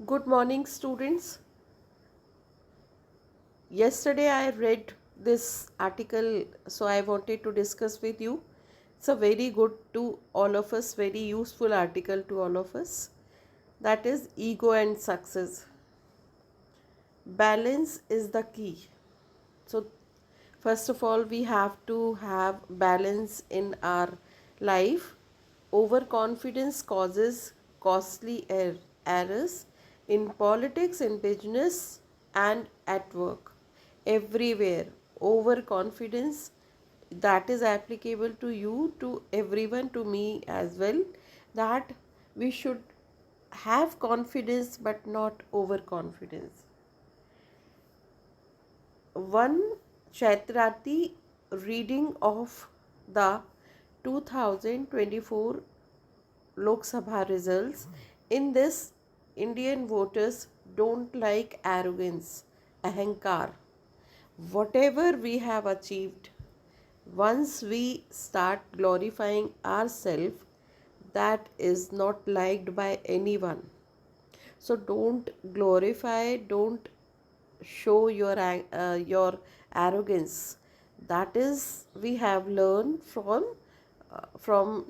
Good morning, students. Yesterday I read this article, so I wanted to discuss with you. It's a very good to all of us, very useful article to all of us. That is ego and success. Balance is the key. So, first of all, we have to have balance in our life. Overconfidence causes costly errors in politics, in business, and at work. Everywhere, overconfidence that is applicable to you, to everyone, to me as well. That we should have confidence but not overconfidence. One Chaitrati reading of the 2024 Lok Sabha results. In this, Indian voters don't like arrogance, ahankar. Whatever we have achieved, once we start glorifying ourselves, that is not liked by anyone. So don't glorify, don't show your arrogance. That is we have learned from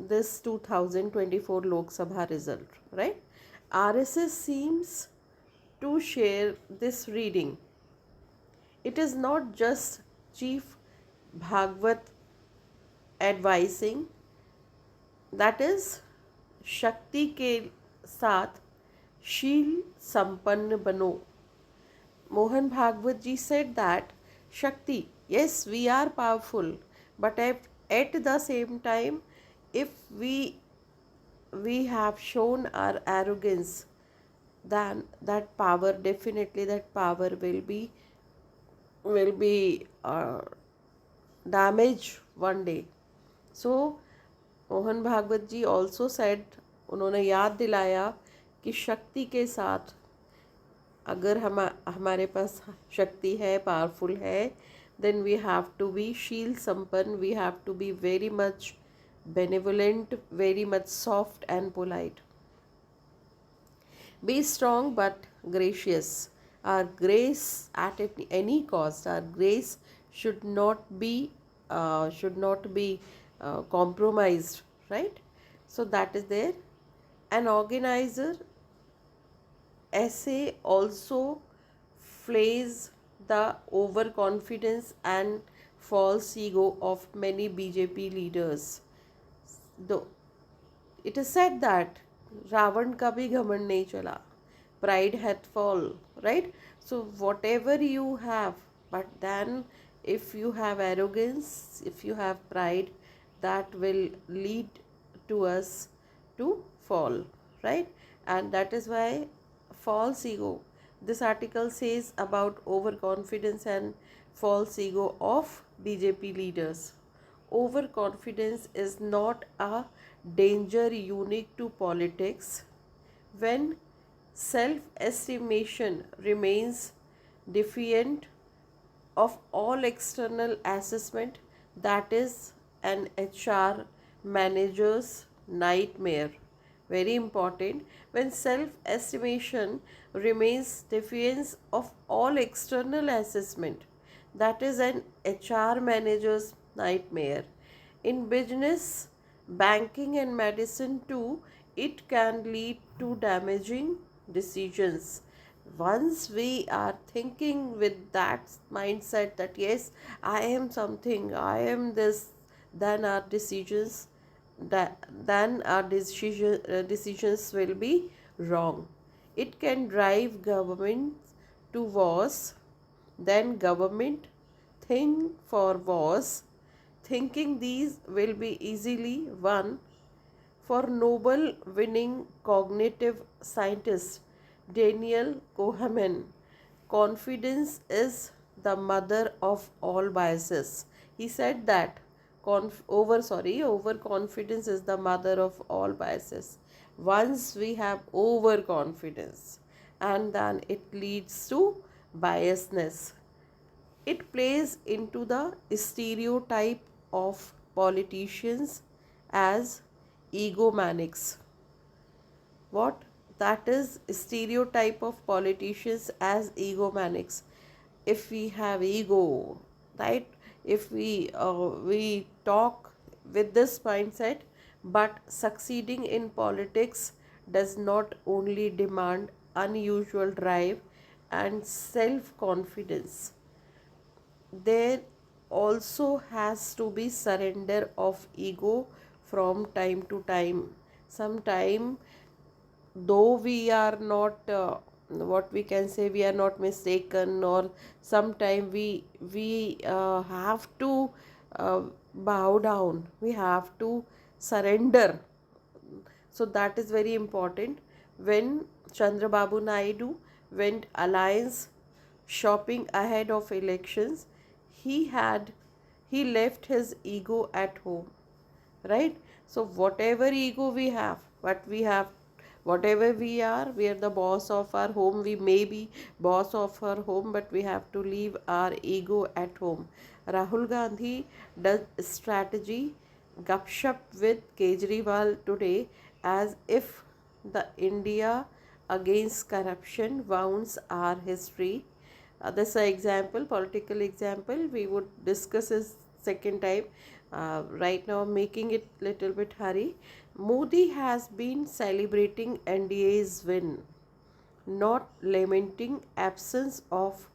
this 2024 Lok Sabha result, right? RSS seems to share this reading. It is not just Chief Bhagwat advising, that is शक्ति के साथ शील संपन्न बनो. Mohan Bhagwat ji said that Shakti, yes, we are powerful, but at the same time, if we have shown our arrogance, then that power, definitely that power will be damaged one day. So Mohan Bhagwat ji also said, उन्होंने याद दिलाया कि शक्ति के साथ, अगर हमारे पास शक्ति है, पावरफुल है, then we have to be शील संपन्न, we have to be very much benevolent, very much soft and polite. Be strong but gracious. Our grace at any cost, our grace should not be compromised, right? So that is there. An organizer essay also flays the overconfidence and false ego of many BJP leaders. Though it is said that Ravan का भी घमंड नहीं चला, pride hath fall, right? So whatever you have, but then if you have arrogance, if you have pride, that will lead to us to fall, right? And that is why false ego, this article says about overconfidence and false ego of BJP leaders. Overconfidence is not a danger unique to politics. When self estimation remains defiant of all external assessment, that is an HR manager's nightmare. Very important. When self estimation remains defiant of all external assessment, that is an HR manager's nightmare. In business, banking, and medicine too, it can lead to damaging decisions. Once we are thinking with that mindset that yes, I am something, I am this, then our decisions decisions will be wrong. It can drive government to wars. Then government think for wars, thinking these will be easily won. For Nobel winning cognitive scientist Daniel Kahneman, confidence is the mother of all biases. He said that overconfidence is the mother of all biases. Once we have overconfidence, and then it leads to biasness. It plays into the stereotype of politicians as egomaniacs. What? that is stereotype of politicians as egomaniacs. If we have ego, right? If we talk with this mindset, but succeeding in politics does not only demand unusual drive and self confidence, there also has to be surrender of ego from time to time. Sometime, though we are not what we can say, we are not mistaken, or sometime we have to uh, bow down, we have to surrender. So that is very important. When Chandrababu Naidu went alliance shopping ahead of elections, he had he left his ego at home, right? So whatever ego we have, what we have, whatever we are the boss of our home. We may be boss of our home, but we have to leave our ego at home. Rahul Gandhi does strategy gupshup with Kejriwal today, as if the India against corruption wounds our history. This is an example, political example. We would discuss this second time. Right now, I'm making it little bit hurry. Modi has been celebrating NDA's win, not lamenting absence of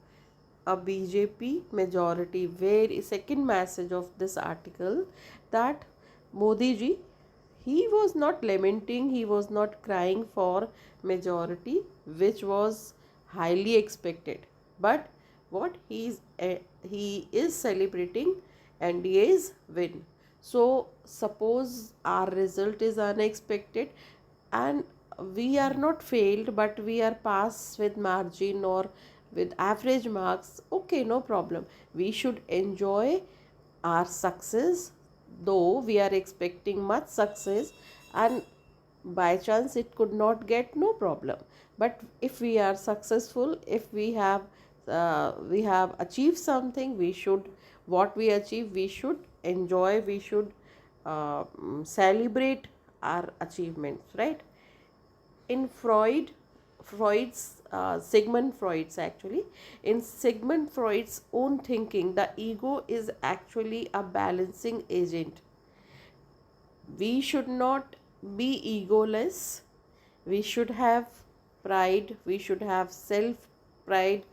a BJP majority. Very second message of this article, that Modi ji, he was not lamenting, he was not crying for majority, which was highly expected. But what he is celebrating NDA's win. So suppose our result is unexpected and we are not failed, but we are passed with margin or with average marks, okay, no problem. We should enjoy our success, though we are expecting much success, and by chance it could not get, no problem. But if we are successful, if we have achieved something, we should, what we achieve, we should enjoy, we should celebrate our achievements, right? In Sigmund Freud's actually, in Sigmund Freud's own thinking, the ego is actually a balancing agent. We should not be egoless. We should have pride. We should have self pride.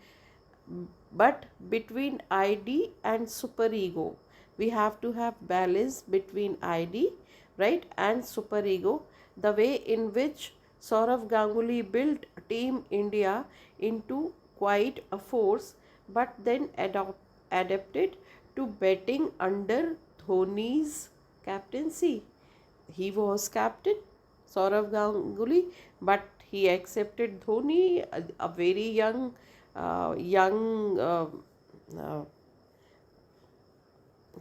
But between ID and superego, we have to have balance between ID, right, and superego. The way in which Saurav Ganguly built Team India into quite a force, but then adapted to betting under Dhoni's captaincy. He was captain, Saurav Ganguly, but he accepted Dhoni, a very young uh,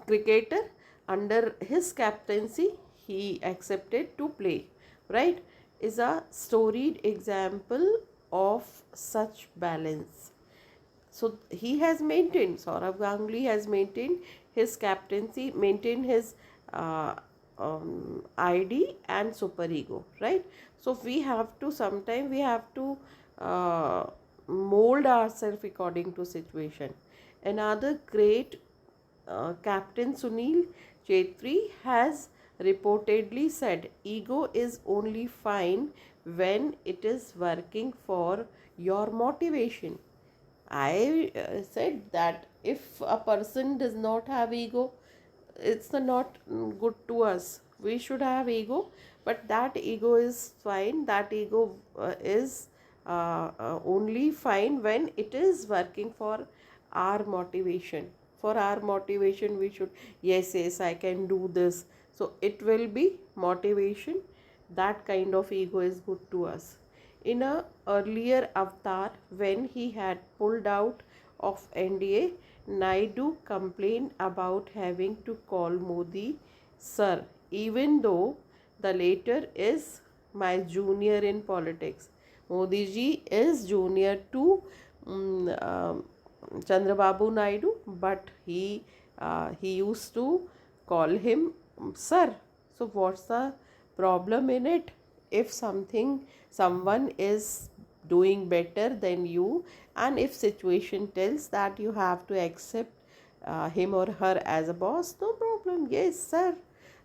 cricketer. Under his captaincy, he accepted to play, right? Is a storied example of such balance. So he has maintained, Saurav Ganguly has maintained his captaincy, maintained his uh, ID and superego, right? So we have to, sometime we have to uh, mold ourselves according to situation. Another great Captain Sunil Chetri has reportedly said, ego is only fine when it is working for your motivation. I said that if a person does not have ego, it's not good to us. We should have ego, but that ego is fine. That ego is only fine when it is working for our motivation. For our motivation, we should, yes, yes, I can do this. So it will be motivation. That kind of ego is good to us. In a earlier avatar, when he had pulled out of NDA, Naidu complained about having to call Modi sir, even though the latter is my junior in politics. Modi ji is junior to Chandrababu Naidu, but he used to call him sir. So what's the problem in it? if someone is doing better than you, and if situation tells that you have to accept him or her as a boss, no problem, yes sir.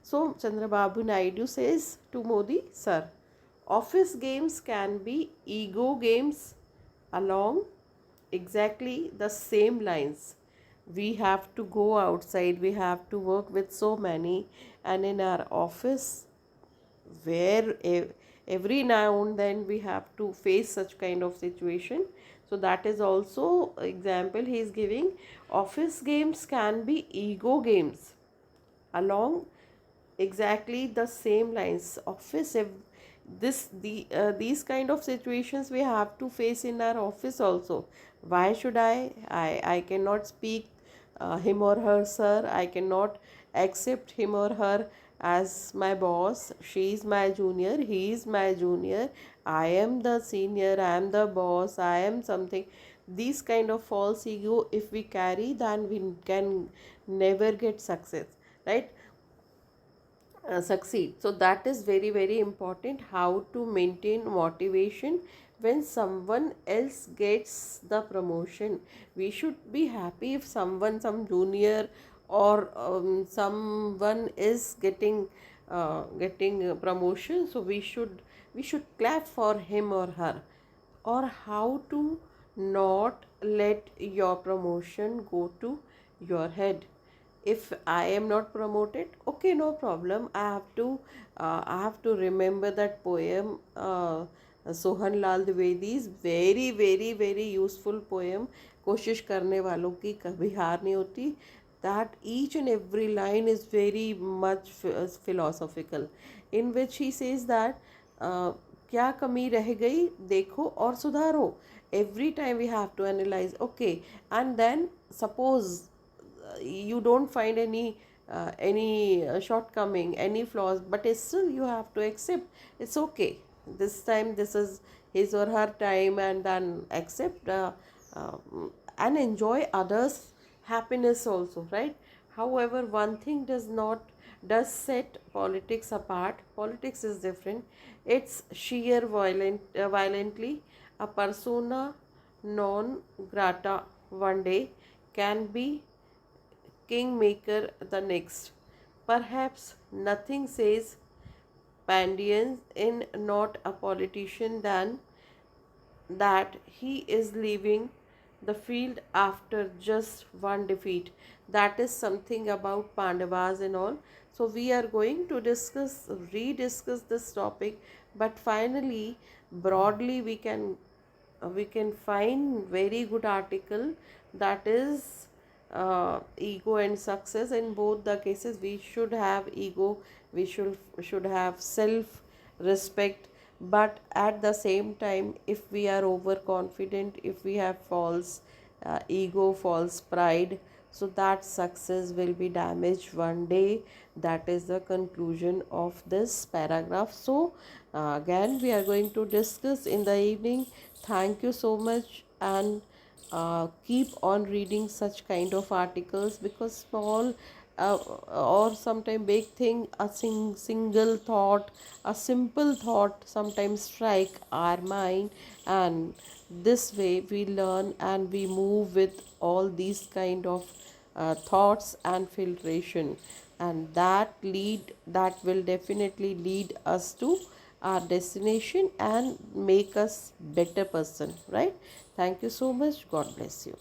So Chandrababu Naidu says to Modi, sir, office games can be ego games along exactly the same lines. We have to go outside, we have to work with so many, and in our office, where every now and then we have to face such kind of situation. So that is also example he is giving. Office games can be ego games along exactly the same lines. Office, if these kind of situations we have to face in our office also. Why should I cannot speak him or her sir, I cannot accept him or her as my boss. She is my junior, he is my junior, I am the senior, I am the boss, I am something. These kind of false ego if we carry, then we can never get success, right? Succeed. So that is very very important, how to maintain motivation when someone else gets the promotion. We should be happy if someone, some junior or someone is getting a promotion. So we should clap for him or her. Or how to not let your promotion go to your head. If I am not promoted, okay, no problem, I have to remember that poem, Sohan Lal Dwivedi's very very very useful poem, कोशिश करने वालों की कभी हार नहीं होती. That each and every line is very much philosophical, in which he says that क्या कमी रह गई देखो और सुधारो. Every time we have to analyze, okay, and then suppose you don't find any shortcoming, any flaws, but still you have to accept it's okay, this time this is his or her time, and then accept uh, and enjoy others happiness also, right? However, one thing does set politics apart. Politics is different. It's sheer violently a persona non grata one day can be kingmaker the next. Perhaps nothing says Pandian in not a politician than that he is leaving the field after just one defeat. That is something about Pandavas and all. So we are going to rediscuss this topic, but finally, broadly, we can find very good article, that is ego and success. In both the cases we should have ego, we should have self respect, but at the same time, if we are overconfident, if we have false ego, false pride, so that success will be damaged one day. That is the conclusion of this paragraph. So again we are going to discuss in the evening. Thank you so much, and keep on reading such kind of articles, because small or sometimes big thing, a single thought, a simple thought sometimes strike our mind, and this way we learn and we move with all these kind of thoughts and filtration, and that will definitely lead us to our destination and make us better person, right? Thank you so much, god bless you.